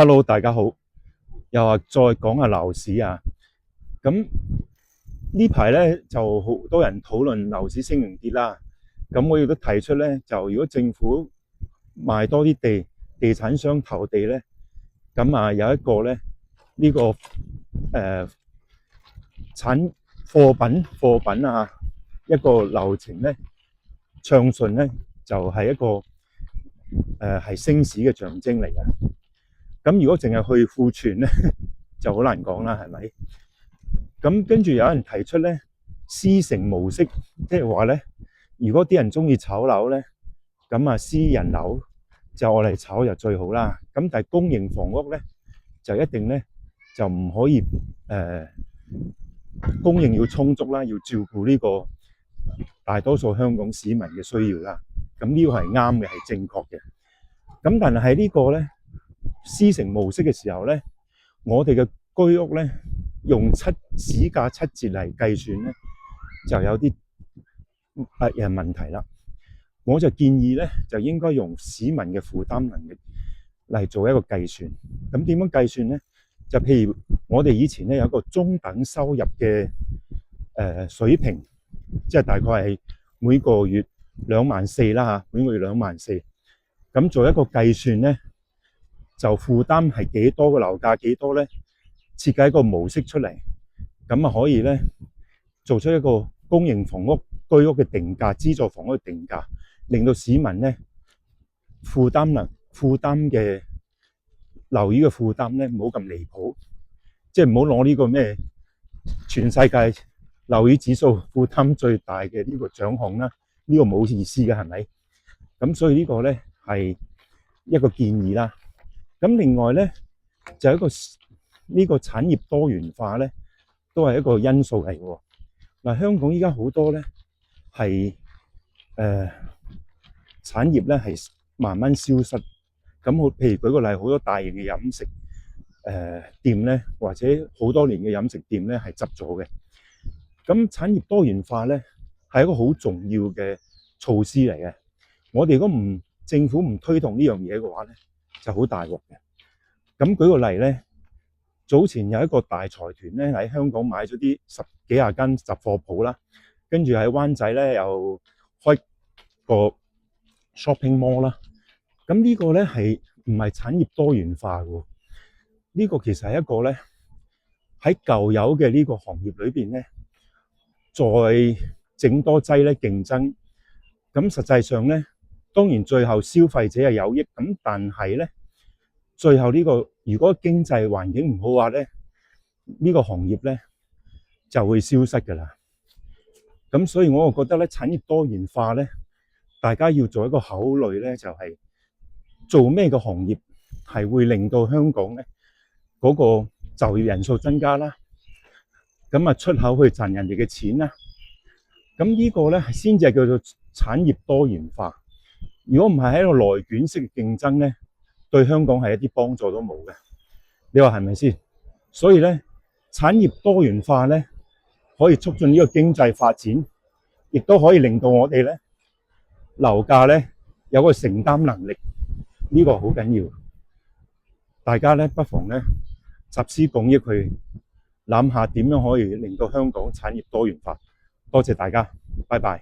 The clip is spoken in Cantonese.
Hello，大家好，又話再講下樓市啊。咁呢排咧就好多人討論樓市升定跌啦。咁我亦都提出咧，就如果政府賣多啲地，地產商投地咧，咁啊有一個咧呢個產貨品啊一個流程咧暢順咧，就係一個係升市嘅象徵嚟嘅。咁如果淨係去庫存咧，就好難講啦，係咪？咁跟住有人提出咧，師承模式，即係話咧，如果啲人中意炒樓咧，咁啊私人樓就我嚟炒就最好啦。咁但係公營房屋咧，就一定咧就唔可以供應要充足啦，要照顧呢個大多數香港市民嘅需要啦。咁呢個係啱嘅，係正確嘅。咁但係喺呢個咧師承模式嘅時候咧，我哋嘅居屋咧用市價7折嚟計算咧，就有啲問題啦。我就建議咧，就應該用市民嘅負擔能力嚟做一個計算。咁點樣計算咧？就譬如我哋以前咧有一個中等收入嘅水平，即係大概係每個月24,000啦嚇，每個月24,000。咁做一個計算咧，就負擔係幾多，個樓價幾多咧？設計一個模式出嚟，咁啊可以咧做出一個公營房屋居屋嘅定價，資助房屋嘅定價，令到市民咧負擔嘅樓宇嘅負擔咧唔好咁離譜，即係唔好攞呢個咩全世界樓宇指數負擔最大嘅呢個獎項啦，呢個冇意思嘅，係咪？咁所以呢個咧係一個建議啦。咁另外咧就一個呢個產業多元化咧都係一個因素嚟嘅。嗱，香港依家好多咧係產業咧係慢慢消失。咁譬如舉個例，好多大型嘅飲食店咧，或者好多年嘅飲食店咧係執咗嘅。咁產業多元化咧係一個好重要嘅措施嚟嘅。我哋如果政府唔推動呢樣嘢嘅話咧，就好大鑊嘅。咁舉個例咧，早前有一個大財團咧喺香港買咗啲10幾廿間雜貨鋪啦，跟住喺灣仔咧又開個 shopping mall 啦。咁呢個咧係唔係產業多元化嘅？呢個其實係一個咧喺舊有嘅呢個行業裏邊咧，再整多劑咧競爭。咁實際上咧，當然最後消費者係有益，咁但係咧最後呢個如果經濟環境唔好話咧，呢個行業咧就會消失㗎啦。咁所以我覺得咧產業多元化咧，大家要做一個考慮咧，就係做咩嘅行業係會令到香港咧嗰個就業人數增加啦，咁啊出口去賺人哋嘅錢啦。咁呢個咧先至係叫做產業多元化。如果唔係喺一個內卷式嘅競爭咧，對香港係一啲幫助都冇嘅。你話係咪先？所以咧產業多元化咧可以促進呢個經濟發展，亦都可以令到我哋咧樓價咧有個承擔能力。呢個好緊要，大家咧不妨咧集思廣益去諗下點樣可以令到香港產業多元化。多謝大家，拜拜。